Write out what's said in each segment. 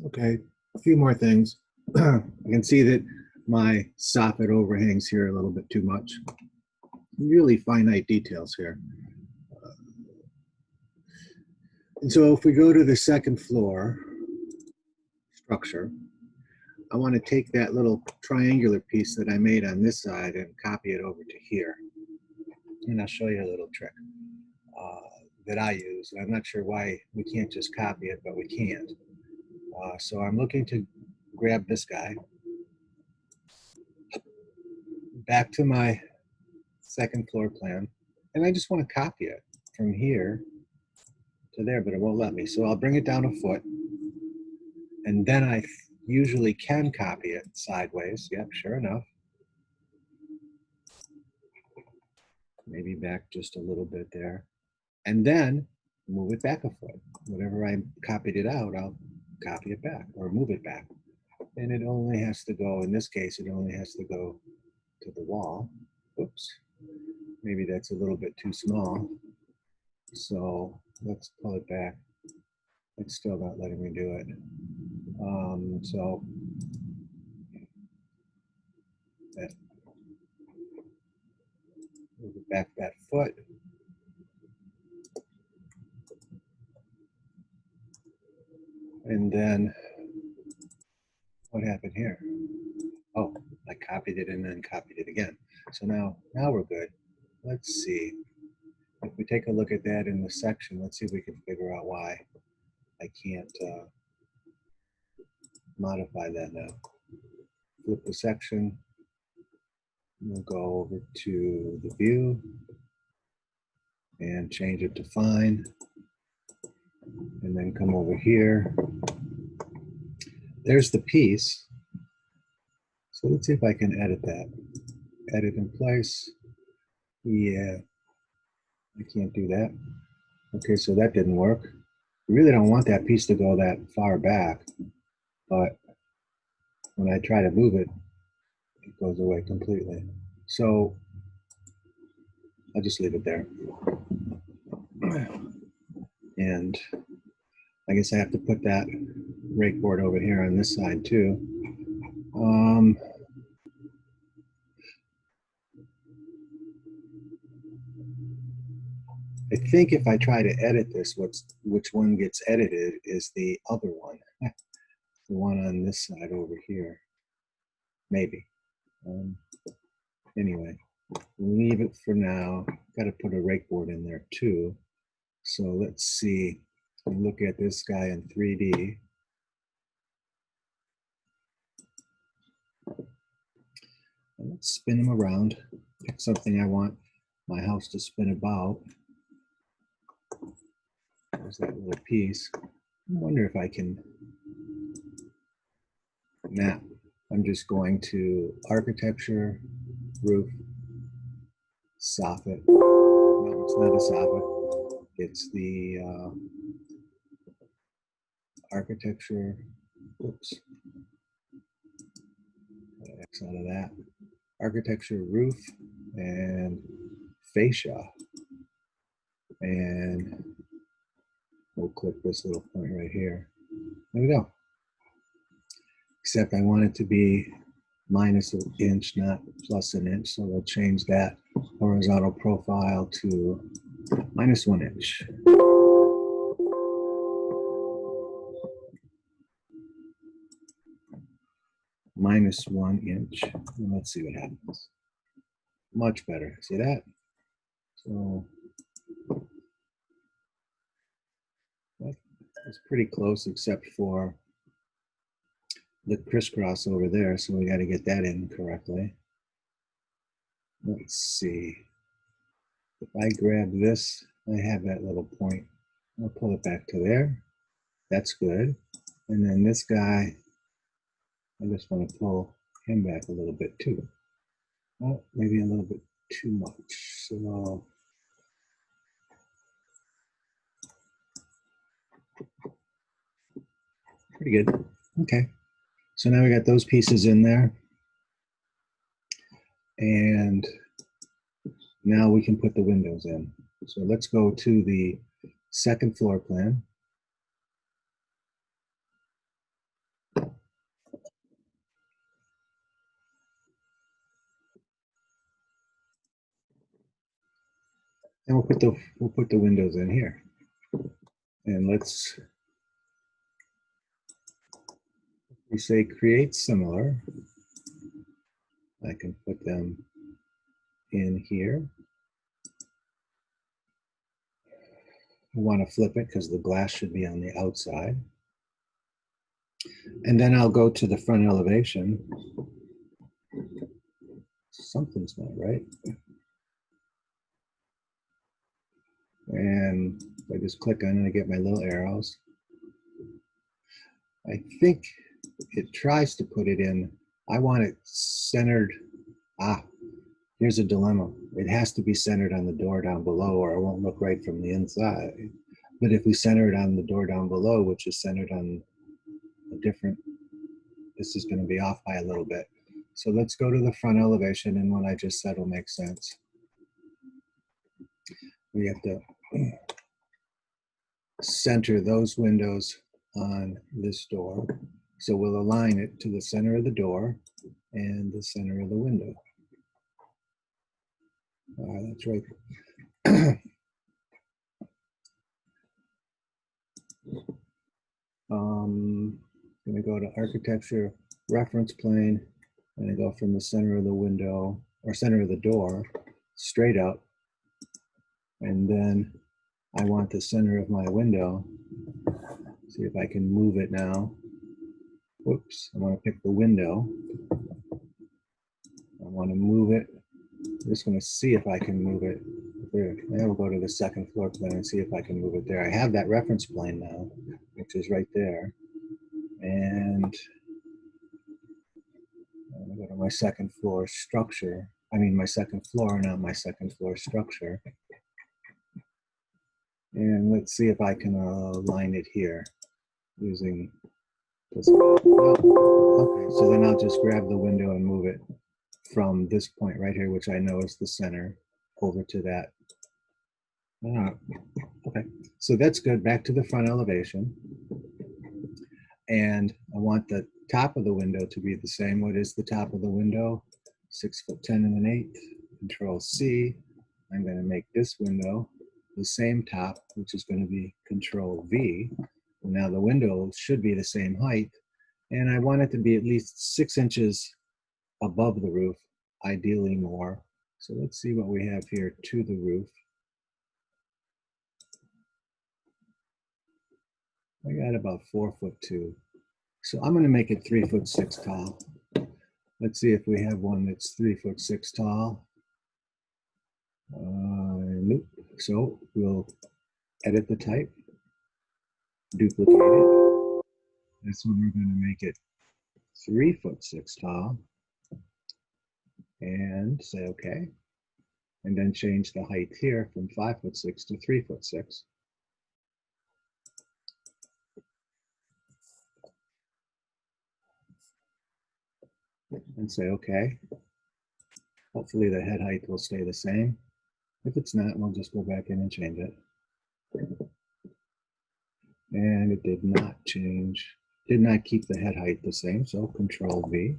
Okay, a few more things. I can see that my soffit overhangs here a little bit too much. Really finite details here. And so if we go to the second floor structure, I want to take that little triangular piece that I made on this side and copy it over to here. And I'll show you a little trick that I use. I'm not sure why we can't just copy it, but we can. So I'm looking to grab this guy, back to my second floor plan, and I just want to copy it from here to there, but it won't let me. So I'll bring it down a foot, and then I usually can copy it sideways. Yep, sure enough. Maybe back just a little bit there. And then move it back a foot. Whatever I copied it out, I'll copy it back or move it back. And it only has to go, in this case, it only has to go to the wall. Oops, maybe that's a little bit too small. So let's pull it back. It's still not letting me do it. So that, move it back that foot. And then what happened here? Oh, I copied it and then copied it again. So now we're good. Let's see. If we take a look at that in the section, let's see if we can figure out why I can't modify that now. Flip the section. We'll go over to the view and change it to fine. And then come over here. There's the piece. So let's see if I can edit that. Edit in place. Yeah, I can't do that. Okay, so that didn't work. We really don't want that piece to go that far back, but when I try to move it, it goes away completely. So I'll just leave it there. And I guess I have to put that rake board over here on this side too. I think if I try to edit this, which one gets edited is the other one. The one on this side over here. Maybe. Anyway, we'll leave it for now. Got to put a rake board in there too. So let's see. Look at this guy in 3D. Let's spin him around. Pick something I want my house to spin about. There's that little piece. I wonder if I can map. I'm just going to architecture, roof, soffit. No, it's not a soffit. It's the architecture. Oops. X out of that. Architecture, roof, and fascia. And we'll click this little point right here. There we go. Except I want it to be minus an inch, not plus an inch. So we'll change that horizontal profile to minus 1 inch. Minus 1 inch. And let's see what happens. Much better. See that? So that's pretty close, except for the crisscross over there. So we got to get that in correctly. Let's see. If I grab this, I have that little point. I'll pull it back to there. That's good. And then this guy, I just want to pull him back a little bit too. Oh, maybe a little bit too much. So pretty good. Okay. So now we got those pieces in there. And now we can put the windows in. So let's go to the second floor plan. And we'll put the windows in here. And we say create similar. I can put them in here. I want to flip it because the glass should be on the outside. And then I'll go to the front elevation. Something's not right. And I just click on it and get my little arrows. I think it tries to put it in. I want it centered. Here's a dilemma. It has to be centered on the door down below or it won't look right from the inside. But if we center it on the door down below, which is centered on a different, this is going to be off by a little bit. So let's go to the front elevation, and what I just said will make sense. We have to center those windows on this door. So we'll align it to the center of the door and the center of the window. That's right. Going to go to architecture, reference plane, and I go from the center of the window or center of the door straight up. And then I want the center of my window. See if I can move it now. Whoops, I want to pick the window. I want to move it. I'm just going to see if I can move it there. Now we'll go to the second floor plan and see if I can move it there. I have that reference plane now, which is right there. And I'm going to go to my second floor structure. I mean my second floor, not my second floor structure. And let's see if I can align it here using this. Okay, so then I'll just grab the window and move it from this point right here, which I know is the center, over to that. Okay, so that's good. Back to the front elevation. And I want the top of the window to be the same. What is the top of the window? 6'10" 1/8". Control C. I'm going to make this window the same top, which is going to be Control V. And now the window should be the same height. And I want it to be at least 6 inches above the roof, ideally more. So let's see what we have here to the roof. I got about 4'2". So I'm going to make it 3'6" tall. Let's see if we have one that's 3'6" tall. Nope. So we'll edit the type, duplicate it. This one we're going to make it 3'6" tall, and say OK. And then change the height here from 5'6" to 3'6". And say OK. Hopefully the head height will stay the same. If it's not, we'll just go back in and change it. And it did not change, did not keep the head height the same, so Control V,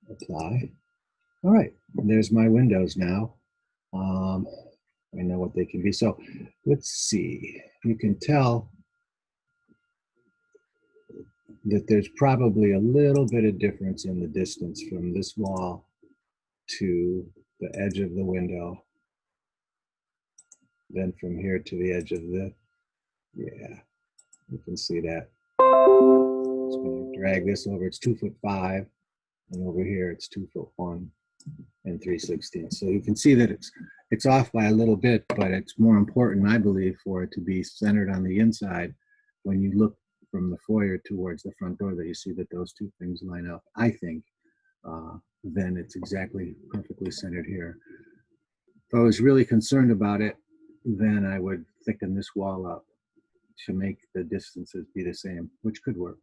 apply. All right, there's my windows now. I know what they can be. So let's see, you can tell that there's probably a little bit of difference in the distance from this wall to the edge of the window, then from here to the edge of the, yeah, you can see that. It's going to drag this over, it's 2'5", and over here it's 2'1" and 3/16. So you can see that it's off by a little bit, but it's more important, I believe, for it to be centered on the inside. When you look from the foyer towards the front door, that you see that those two things line up. I think then it's exactly perfectly centered here. If I was really concerned about it, then I would thicken this wall up to make the distances be the same, which could work.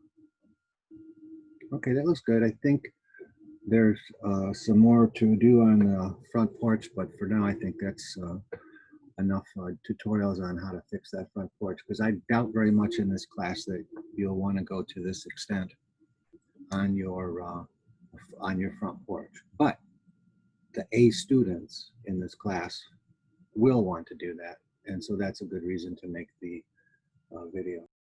Okay, that looks good. I think there's some more to do on the front porch, but for now, I think that's enough tutorials on how to fix that front porch, because I doubt very much in this class that you'll want to go to this extent on your front porch. But the A students in this class will want to do that. And so that's a good reason to make the video.